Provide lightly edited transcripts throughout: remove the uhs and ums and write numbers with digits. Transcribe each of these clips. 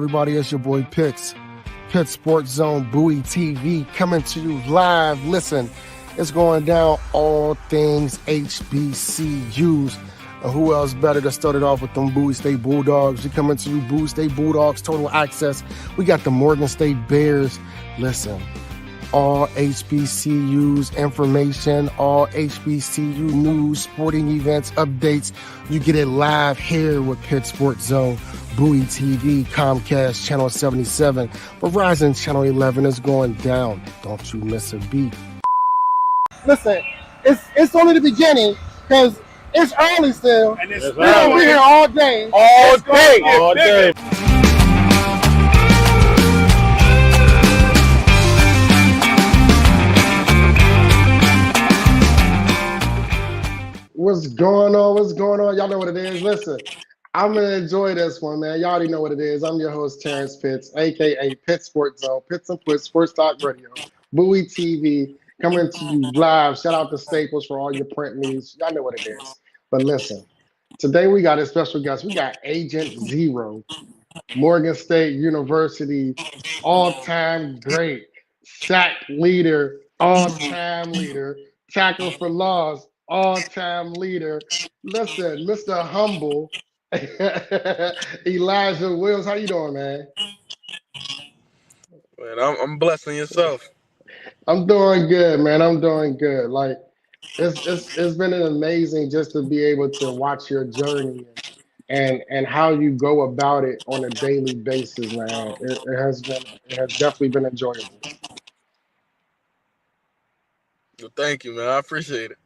everybody? It's your boy Pitts. Pitt Sports Zone Bowie TV coming to you live. Listen, it's going down all things HBCUs. And who else better to start it off with them Bowie State Bulldogs? We coming to you, Bowie State Bulldogs, total access. We got the Morgan State Bears. Listen, all HBCUs information, all HBCU news, sporting events, updates. You get it live here with Pitt Sports Zone, Bowie TV, Comcast Channel 77, Verizon Channel 11 is going down. Don't you miss a beat. Listen, it's only the beginning because it's early still. And we're gonna be here all day. All day. What's going on? What's going on? Y'all know what it is. Listen, I'm going to enjoy this one, man. Y'all already know what it is. I'm your host, Terrence Pitts, a.k.a. Pitt Sports Zone, Pitts and Pitts Sports Talk Radio, Bowie TV, coming to you live. Shout out to Staples for all your print needs. Y'all know what it is. But listen, today we got a special guest. We got Agent Zero, Morgan State University, all-time great, sack leader, all-time leader, tackle for loss, all-time leader. Listen, Mr. Humble, Elijah Wills. How you doing, man? Man, I'm blessing yourself. I'm doing good, man. I'm doing good. Like it's been an amazing just to be able to watch your journey and how you go about it on a daily basis, man. It has definitely been enjoyable. Well, thank you, man. I appreciate it.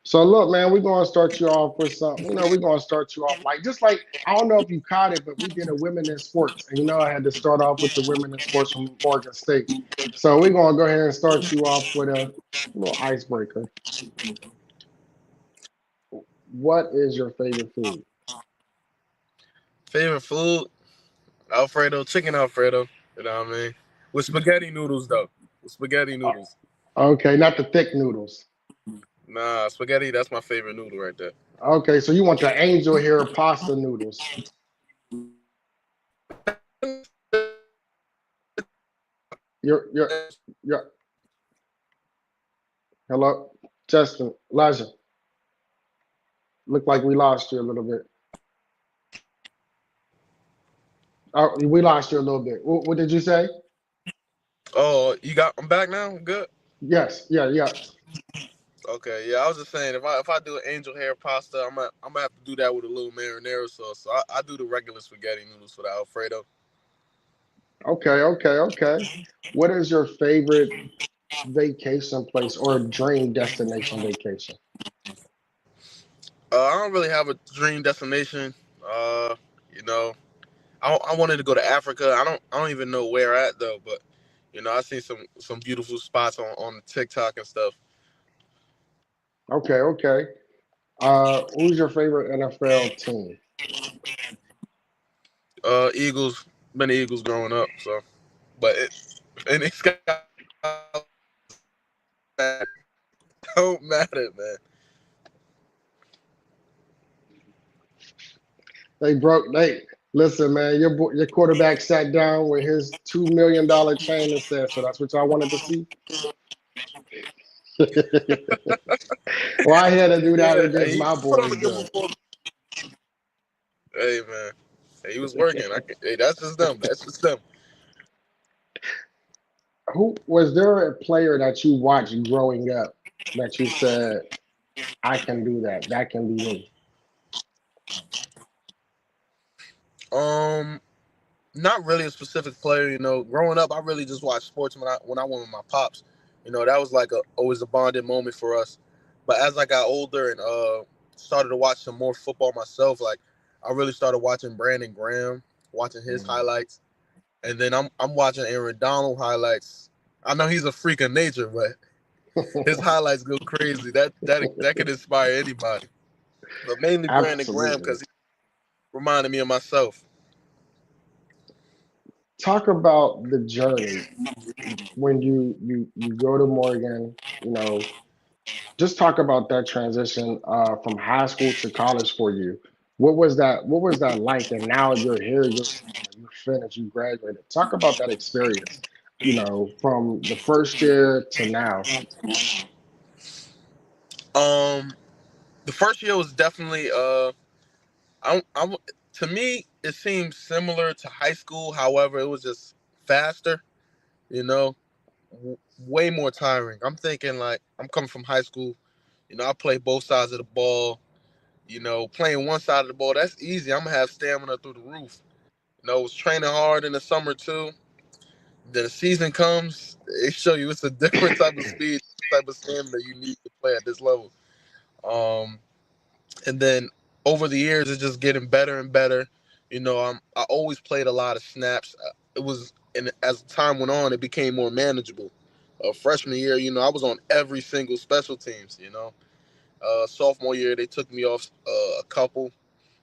So look, man, we're gonna start you off with something. We're gonna start you off like I don't know if you caught it, but we did a women in sports, and I had to start off with the women in sports from Morgan State. So we're gonna go ahead and start you off with a little icebreaker. What is your favorite food? Favorite food? Alfredo, chicken Alfredo. You know what I mean? With spaghetti noodles, though. With spaghetti noodles. Okay, not the thick noodles. Nah, spaghetti, that's my favorite noodle right there. Okay, so you want the angel hair pasta noodles. You're hello, Justin, Elijah. Look like we lost you a little bit. Oh, we lost you a little bit. What did you say? Oh, I'm back now? I'm good? Yes, yeah. Okay, yeah, I was just saying, if I do an angel hair pasta, I'm gonna have to do that with a little marinara sauce. So I do the regular spaghetti noodles for the Alfredo. Okay. What is your favorite vacation place or dream destination vacation? I don't really have a dream destination. I wanted to go to Africa. I don't even know where at though, but I see some beautiful spots on TikTok and stuff. Okay. Who's your favorite NFL team? Eagles. Been the Eagles growing up, so but it's got don't matter, man. Listen, man, your quarterback sat down with his $2 million chain and said, so that's what y'all wanted to see? Well, I had to do that against my boys. Hey, man. He was working. That's just them. Who was there a player that you watched growing up that you said, I can do that. That can be me? Not really a specific player. Growing up, I really just watched sports when I went with my pops. That was like always a bonding moment for us. But as I got older and started to watch some more football myself, like I really started watching Brandon Graham, watching his highlights, and then I'm watching Aaron Donald highlights. I know he's a freak of nature, but his highlights go crazy. That could inspire anybody. But mainly Brandon Graham because he reminded me of myself. Talk about the journey when you go to Morgan. Just talk about that transition from high school to college for you. What was that like? And now you're here, you're finished, you graduated. Talk about that experience, from the first year to now. Um, the first year was definitely to me it seemed similar to high school. However, it was just faster. You know, way more tiring. I'm thinking like I'm coming from high school. I play both sides of the ball. Playing one side of the ball, that's easy. I'm gonna have stamina through the roof. I was training hard in the summer too. Then the season comes, they show you it's a different type of speed, type of stamina you need to play at this level. Um, and then over the years, it's just getting better and better. I always played a lot of snaps. It was, and as time went on, it became more manageable. Freshman year, I was on every single special teams. Sophomore year, they took me off a couple.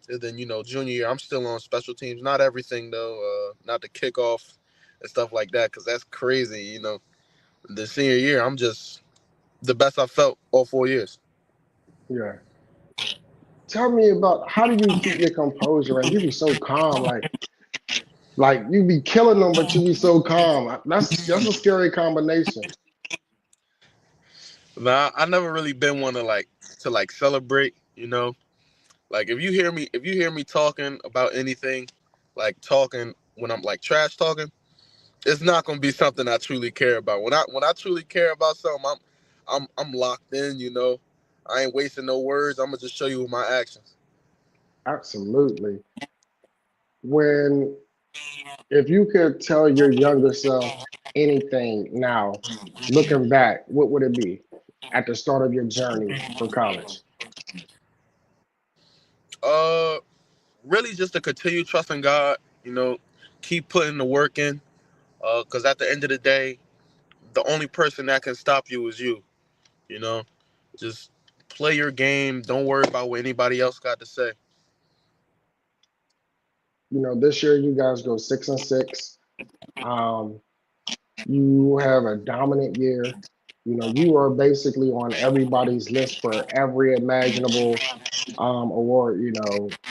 And then, junior year, I'm still on special teams. Not everything, though. Not the kickoff and stuff like that, because that's crazy. The senior year, I'm just the best I felt all 4 years. Yeah. Tell me about how do you keep your composure and you be so calm, like you be killing them, but you be so calm. That's a scary combination. Nah, I never really been one to celebrate. Like if you hear me talking about anything, like talking when I'm like trash talking, it's not gonna be something I truly care about. When I truly care about something, I'm locked in. I ain't wasting no words. I'm gonna just show you with my actions. Absolutely. When if you could tell your younger self anything now, looking back, what would it be at the start of your journey for college? Uh, Really just to continue trusting God. Keep putting the work in. Because at the end of the day, the only person that can stop you is you. You know, just play your game. Don't worry about what anybody else got to say. This year you guys go 6-6. Um, you have a dominant year. You are basically on everybody's list for every imaginable award.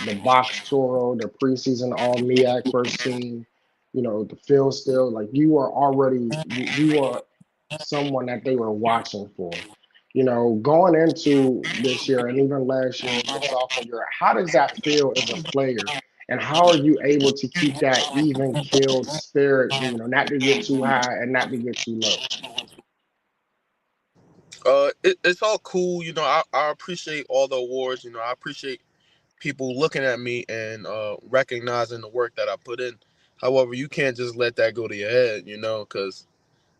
The box Toro, the preseason All MEAC first team. The field still like you are someone that they were watching for. Going into this year and even last year, your sophomore year, how does that feel as a player? And how are you able to keep that even keeled spirit, not to get too high and not to get too low? It's all cool. I appreciate all the awards. I appreciate people looking at me and recognizing the work that I put in. However, you can't just let that go to your head, because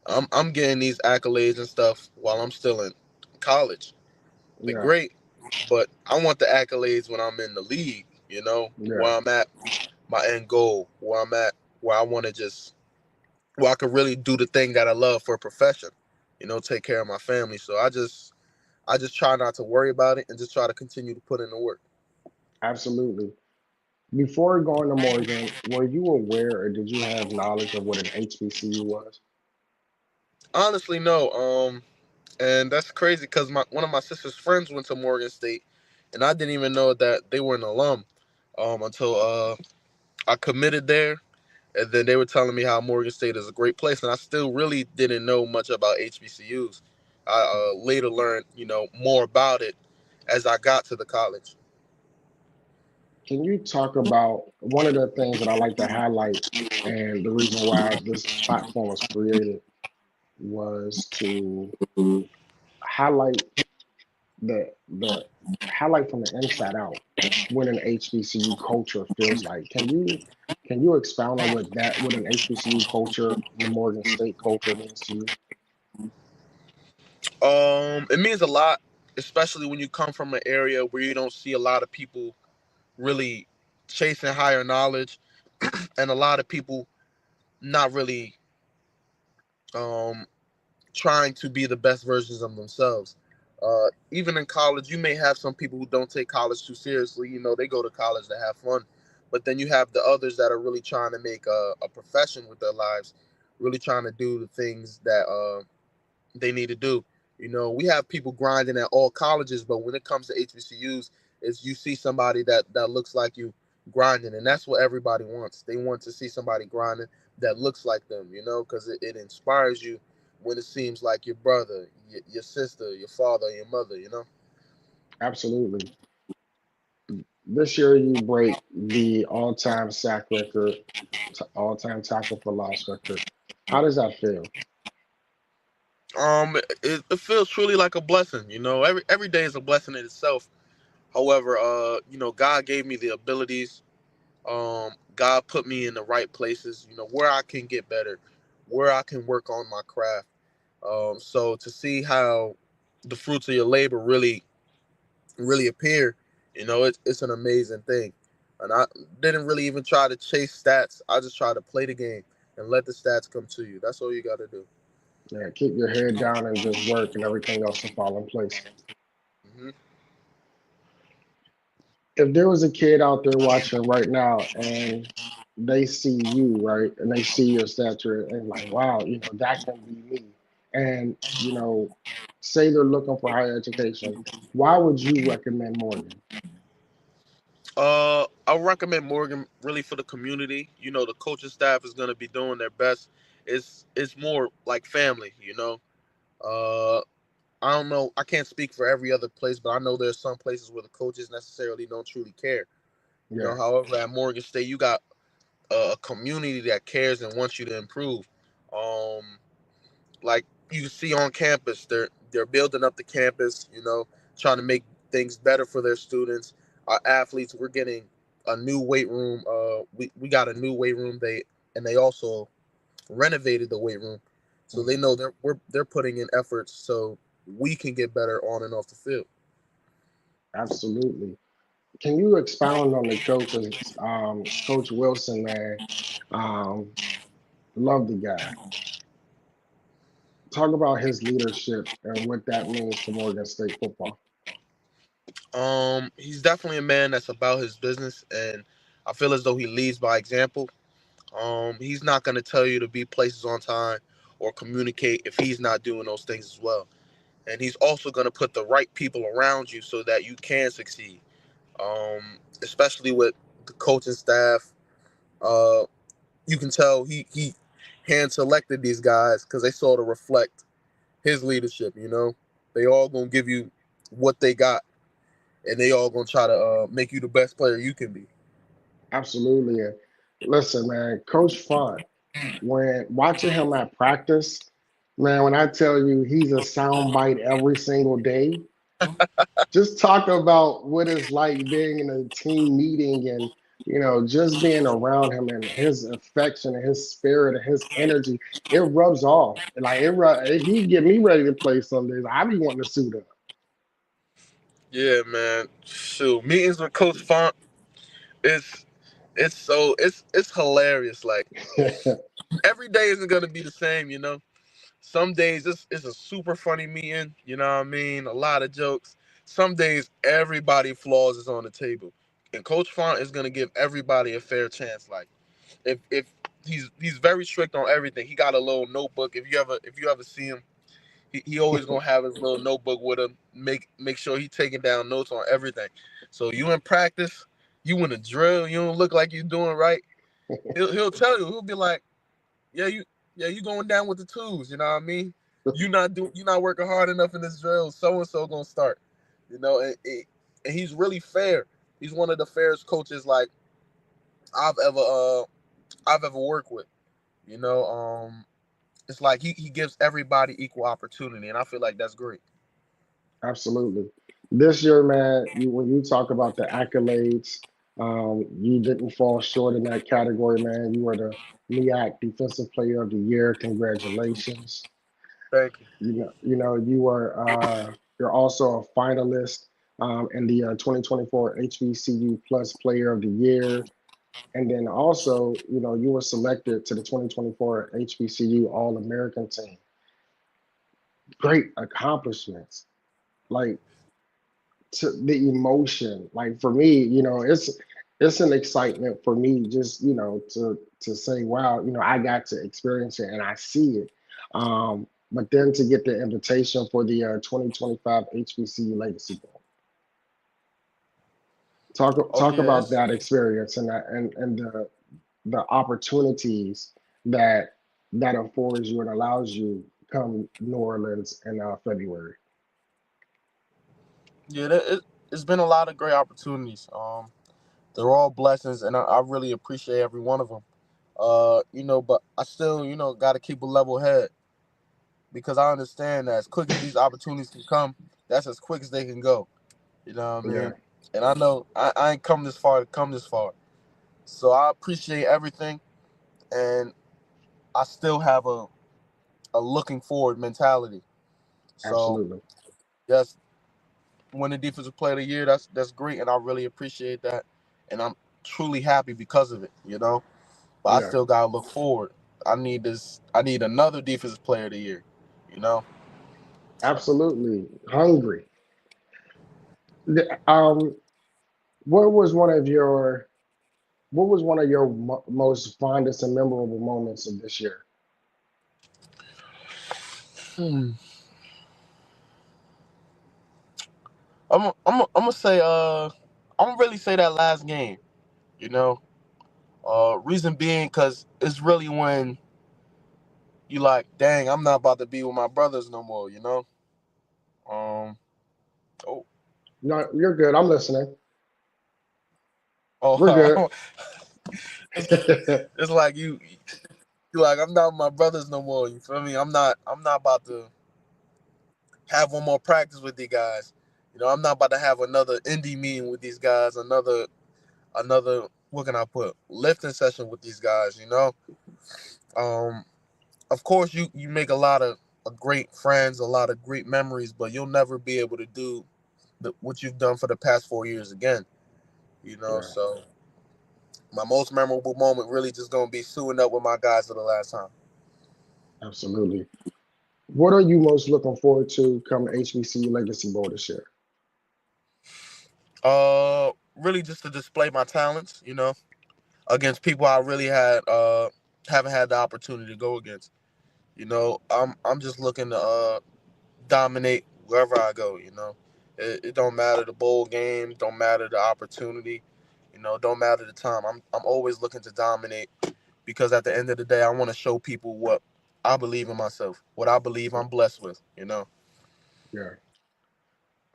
I'm getting these accolades and stuff while I'm still in college. They're Yeah, great, but I want the accolades when I'm in the league. yeah, Where I'm at, my end goal, where I'm at, where I want to where I could really do the thing that I love for a profession. Take care of my family. So I just try not to worry about it and just try to continue to put in the work. absolutely. Before going to Morgan, were you aware or did you have knowledge of what an HBCU was? Honestly, no. And that's crazy because one of my sister's friends went to Morgan State, and I didn't even know that they were an alum until I committed there, and then they were telling me how Morgan State is a great place, and I still really didn't know much about HBCUs. I later learned, more about it as I got to the college. Can you talk about one of the things that I like to highlight and the reason why this platform was created was to highlight the highlight from the inside out what an HBCU culture feels like. Can you expound on what an HBCU culture, the Morgan State culture means to you? It means a lot, especially when you come from an area where you don't see a lot of people really chasing higher knowledge, and a lot of people not really um, trying to be the best versions of themselves. Even in college, you may have some people who don't take college too seriously. They go to college to have fun, but then you have the others that are really trying to make a profession with their lives, really trying to do the things that they need to do. We have people grinding at all colleges, but when it comes to HBCUs, is you see somebody that looks like you. grinding, and that's what everybody wants. They want to see somebody grinding that looks like them, because it inspires you when it seems like your brother, your sister, your father, your mother. Absolutely. This year you break the all-time sack record, all-time tackle for loss record. How does that feel? It feels truly like a blessing. Every day is a blessing in itself. However, God gave me the abilities. God put me in the right places. Where I can get better, where I can work on my craft. So to see how the fruits of your labor really appear, it's an amazing thing. And I didn't really even try to chase stats. I just try to play the game and let the stats come to you. That's all you got to do. Yeah, keep your head down and just work, and everything else will fall in place. Hmm. If there was a kid out there watching right now and they see you, right, and they see your stature and like, wow, that can be me. And, say they're looking for higher education, why would you recommend Morgan? I recommend Morgan really for the community. The coaching staff is gonna be doing their best. It's more like family. Uh, I don't know. I can't speak for every other place, but I know there's some places where the coaches necessarily don't truly care. Yeah. However, at Morgan State, you got a community that cares and wants you to improve. Um, like you see on campus, they're building up the campus. Trying to make things better for their students. Our athletes, we're getting a new weight room. We got a new weight room. They also renovated the weight room, so Mm, they know they're putting in efforts so we can get better on and off the field. absolutely. Can you expound on the coaches, Coach Wilson, man? Um, love the guy. Talk about his leadership and what that means to Morgan State football. He's definitely a man that's about his business, and I feel as though he leads by example. He's not going to tell you to be places on time or communicate if he's not doing those things as well. And he's also going to put the right people around you so that you can succeed. Especially with the coaching staff, uh, you can tell he hand selected these guys because they sort of reflect his leadership. They all gonna give you what they got, and they all gonna try to make you the best player you can be. Absolutely. And listen, man, Coach Font, when watching him at practice, man, when I tell you he's a soundbite every single day, just talk about what it's like being in a team meeting and just being around him and his affection and his spirit and his energy. It rubs off. Like he get me ready to play some days. I be wanting to suit Yeah, man. Shoot, meetings with Coach Font, it's it's hilarious. Like up. every day isn't gonna be the same. Some days it's a super funny meeting, you know what I mean? A lot of jokes. Some days everybody flaws is on the table. And Coach Font is gonna give everybody a fair chance. Like if he's very strict on everything. He got a little notebook. If you ever see him, he always gonna have his little notebook with him. Make sure he taking down notes on everything. So you in practice, you in a drill, you don't look like you doing right. He'll tell you. He'll be like, yeah, you going down with the twos. You know what I mean? You're not working hard enough in this drill. So and so gonna start. And he's really fair. He's one of the fairest coaches like I've ever uh I've ever worked with. You know, it's like he gives everybody equal opportunity, and I feel like that's great. Absolutely. This year, man, when you talk about the accolades, you didn't fall short in that category, man. You were the MEAC Defensive Player of the Year. Congratulations. Thank you. You were you're also a finalist in the 2024 HBCU Plus Player of the Year. And then also, you were selected to the 2024 HBCU All American team. Great accomplishments. Like to the emotion, like for me, it's an excitement for me just to say, wow, I got to experience it and I see it. But then to get the invitation for the 2025 HBCU Legacy Bowl, Talk Oh talk yeah, about it's that experience and the opportunities that affords you and allows you come New Orleans in February. yeah. It's been a lot of great opportunities. They're all blessings, and I really appreciate every one of them. But I still, got to keep a level head because I understand that as quick as these opportunities can come, that's as quick as they can go. You know what I Yeah, mean? And I know I ain't come this far to come this far. So I appreciate everything, and I still have a looking forward mentality. So absolutely, yes, winning defensive player of the year, that's great, and I really appreciate that, and I'm truly happy because of it. But I yeah, still gotta look forward. I need this. I need another defensive player of the year. You know. absolutely hungry. Um, what was one of your most fondest and memorable moments of this year? Hmm. I'm gonna say I'm gonna really say that last game. You know. Reason being, cause it's really when you like, dang, I'm not about to be with my brothers no more. Um. Oh. No, you're good. I'm listening. We're good. Oh. it's, it's like you like I'm not with my brothers no more. You feel me? I'm not about to have one more practice with these guys. I'm not about to have another indie meeting with these guys, another what can I put lifting session with these guys. Um, of course you make a lot of great friends, a lot of great memories, but you'll never be able to do what you've done for the past 4 years again. Yeah, So my most memorable moment really just gonna be suing up with my guys for the last time. absolutely. What are you most looking forward to come HBCU Legacy Bowl this year? Really just to display my talents, against people I really haven't had the opportunity to go against. I'm just looking to dominate wherever I go. It don't matter the bowl game, don't matter the opportunity, don't matter the time. I'm always looking to dominate because at the end of the day, I want to show people what I believe in myself, what I believe I'm blessed with. Yeah.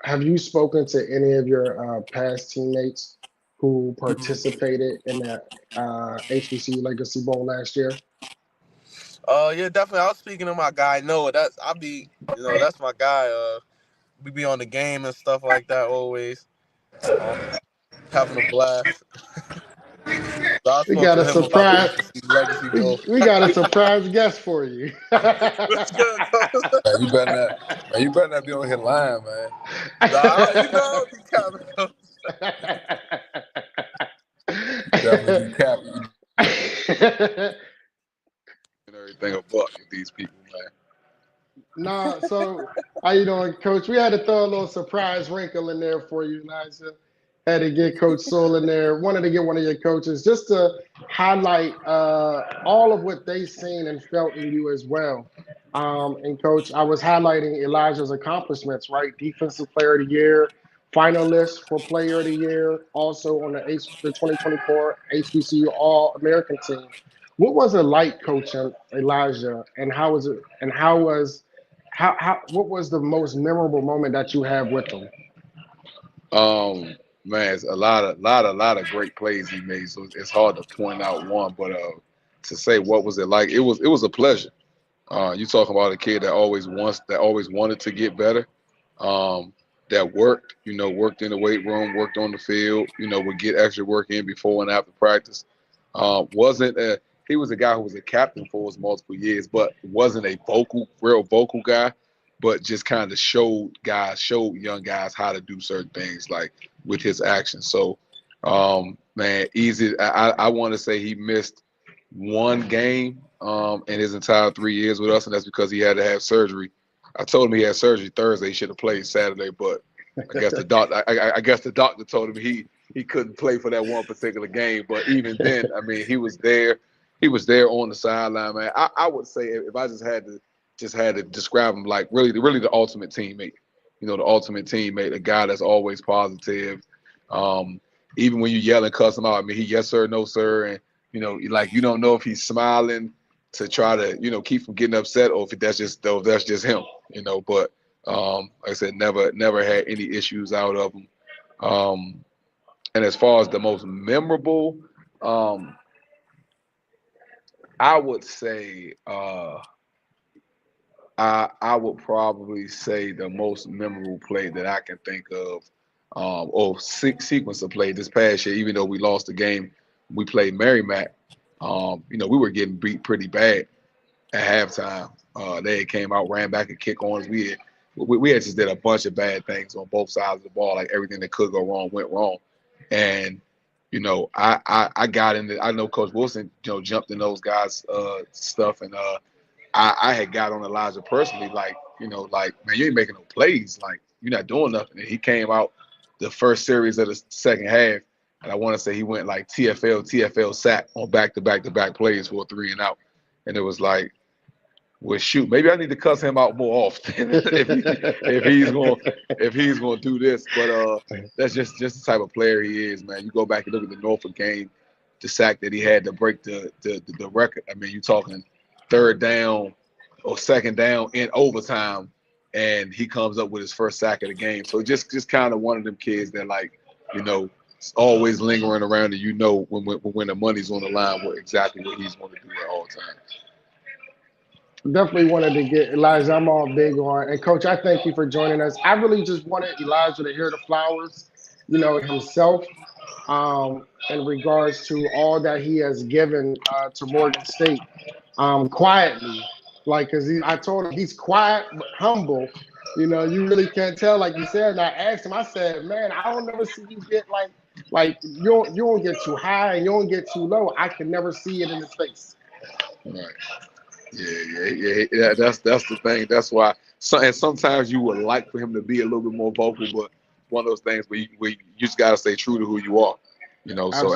Have you spoken to any of your past teammates who participated in that HBCU Legacy Bowl last year? Yeah, definitely. I was speaking to my guy Noah. That's my guy. We be on the game and stuff like that always, um, having a blast. So I We spoke got to a him about the surprise. HBCU Legacy Bowl. We got a surprise guest for you. What's good, Coach? Man, you better not be on here lying, man. Nah, I'll be coming, Coach. You definitely be capping and everything about these people, man. Nah, so how you doing, Coach? We had to throw a little surprise wrinkle in there for you, Elijah. Had to get Coach Soul in there. Wanted to get one of your coaches just to highlight all of what they seen and felt in you as well. And Coach, I was highlighting Elijah's accomplishments, right? Defensive Player of the Year, finalist for Player of the Year, also on the 2024 HBCU All American team. What was it like coaching Elijah, and how was it? And what was the most memorable moment that you have with him? Um, man, it's a lot of great plays he made. So it's hard to point out one, but to say what was it like, it was a pleasure. You talking about a kid that always wanted to get better. That worked, worked in the weight room, worked on the field, would get extra work in before and after practice. Wasn't a He was a guy who was a captain for us multiple years, but wasn't a real vocal guy, but just kind of showed young guys how to do certain things like with his actions. So, man, easy. I want to say he missed one game in his entire 3 years with us, and that's because he had to have surgery. I told him he had surgery Thursday. He should have played Saturday, but I guess the doctor. I guess the doctor told him he couldn't play for that one particular game. But even then, I mean, he was there. He was there on the sideline, man. I would say if I just had to describe him like really the ultimate teammate. The ultimate teammate, a guy that's always positive. Um, even when you yell and cuss him out, I mean, he yes sir, no sir, and like you don't know if he's smiling to try to keep from getting upset, or if that's just him, But like I said, never had any issues out of him. And as far as the most memorable, um, I would say I would probably say the most memorable play that I can think of, or sequence of play this past year. Even though we lost the game, we played Merrimack. We were getting beat pretty bad at halftime. They had came out, ran back and kick on us. We had just did a bunch of bad things on both sides of the ball. Like everything that could go wrong went wrong, and I got in. I know Coach Wilson, jumped in those guys' stuff, and I had got on Elijah personally, like, man, you ain't making no plays, like you're not doing nothing. And he came out the first series of the second half, and I want to say he went like TFL sack on back plays for a 3 and out, and it was like, well, shoot, maybe I need to cuss him out more often if he's gonna do this. But that's just the type of player he is, man. You go back and look at the Norfolk game, the sack that he had to break the record. I mean, you talking third down or second down in overtime, and he comes up with his first sack of the game. So just kind of one of them kids that always lingering around, and when the money's on the line, exactly what he's going to do at all times. Definitely wanted to get Elijah. I'm all big on, and Coach, I thank you for joining us. I really just wanted Elijah to hear the flowers, himself, in regards to all that he has given to Morgan State, quietly. Like, I told him he's quiet but humble. You really can't tell, like you said. And I asked him, I said, man, I don't never see you get like you don't get too high and you don't get too low. I can never see it in his face. Right. Yeah. That's the thing. That's why. And sometimes you would like for him to be a little bit more vocal, but one of those things where you just gotta stay true to who you are. So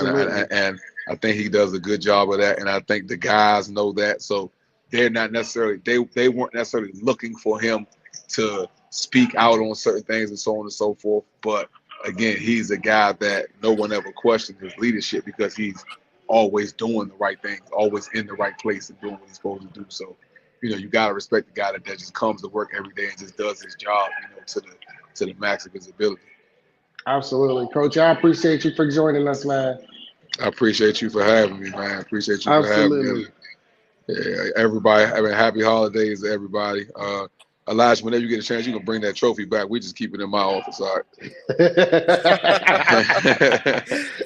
and I think he does a good job of that, and I think the guys know that. So they're not necessarily they weren't necessarily looking for him to speak out on certain things and so on and so forth. But again, he's a guy that no one ever questioned his leadership because he's always doing the right things, always in the right place and doing what he's supposed to do. So, you got to respect the guy that just comes to work every day and just does his job, to the max of his ability. Absolutely, Coach. I appreciate you for joining us, man. I appreciate you for having me, man. I appreciate you for having me. Absolutely. Yeah, everybody, happy holidays to everybody. Elijah, whenever you get a chance, you can bring that trophy back. We just keep it in my office, all right?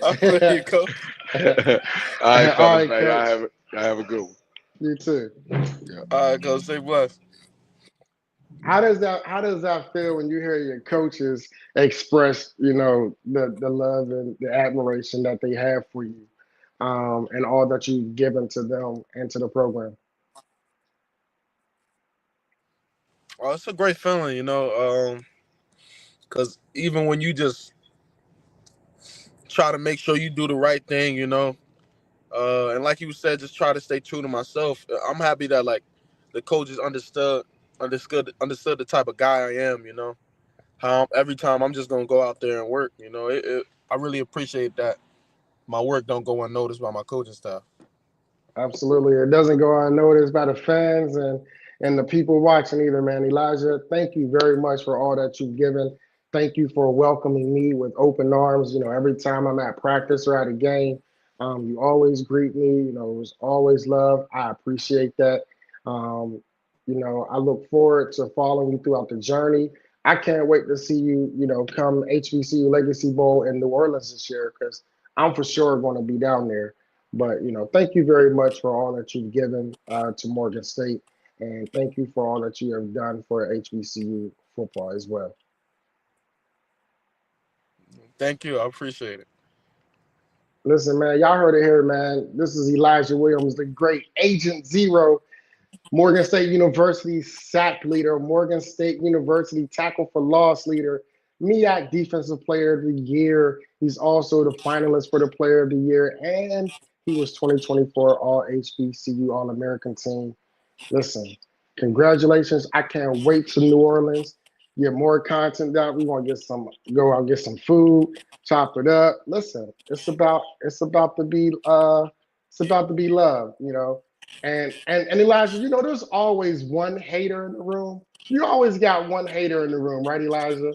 I feel you, Coach. All right, fellas, man. I have a good one. You too. Yeah. All right, Coach. Stay blessed. How does that feel when you hear your coaches express, the love and the admiration that they have for you, and all that you've given to them and to the program? Oh, it's a great feeling, because even when you just try to make sure you do the right thing, and like you said, just try to stay true to myself. I'm happy that like the coaches understood the type of guy I am. How every time I'm just gonna go out there and work. I really appreciate that my work don't go unnoticed by my coaching staff. Absolutely. It doesn't go unnoticed by the fans and the people watching either, man. Elijah, thank you very much for all that you've given. Thank you for welcoming me with open arms. Every time I'm at practice or at a game, you always greet me. It was always love. I appreciate that. Um, I look forward to following you throughout the journey. I can't wait to see you, come HBCU Legacy Bowl in New Orleans this year because I'm for sure going to be down there. But thank you very much for all that you've given to Morgan State, and thank you for all that you have done for HBCU football as well. Thank you. I appreciate it. Listen, man, y'all heard it here, man. This is Elijah Williams, the great Agent Zero, Morgan State University sack leader, Morgan State University tackle for loss leader, MEAC Defensive Player of the Year. He's also the finalist for the Player of the Year, and he was 2024 All HBCU All American Team. Listen, congratulations. I can't wait to New Orleans. get more content out. We want to go out, get some food, chop it up. Listen, it's about to be love, you know. And Elijah, you know, there's always one hater in the room. You always got one hater in the room, right, Elijah?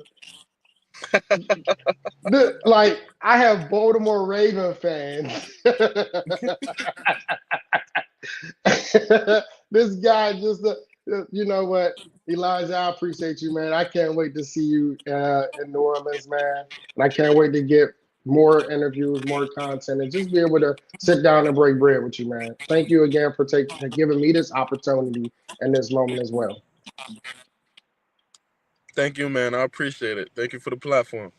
Like I have Baltimore Raven fans. This guy just, you know what, Elijah, I appreciate you, man. I can't wait to see you in New Orleans, man. And I can't wait to get more interviews, more content, and just be able to sit down and break bread with you, man. Thank you again for giving me this opportunity and this moment as well. Thank you, man. I appreciate it. Thank you for the platform.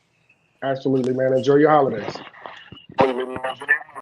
Absolutely, man. Enjoy your holidays.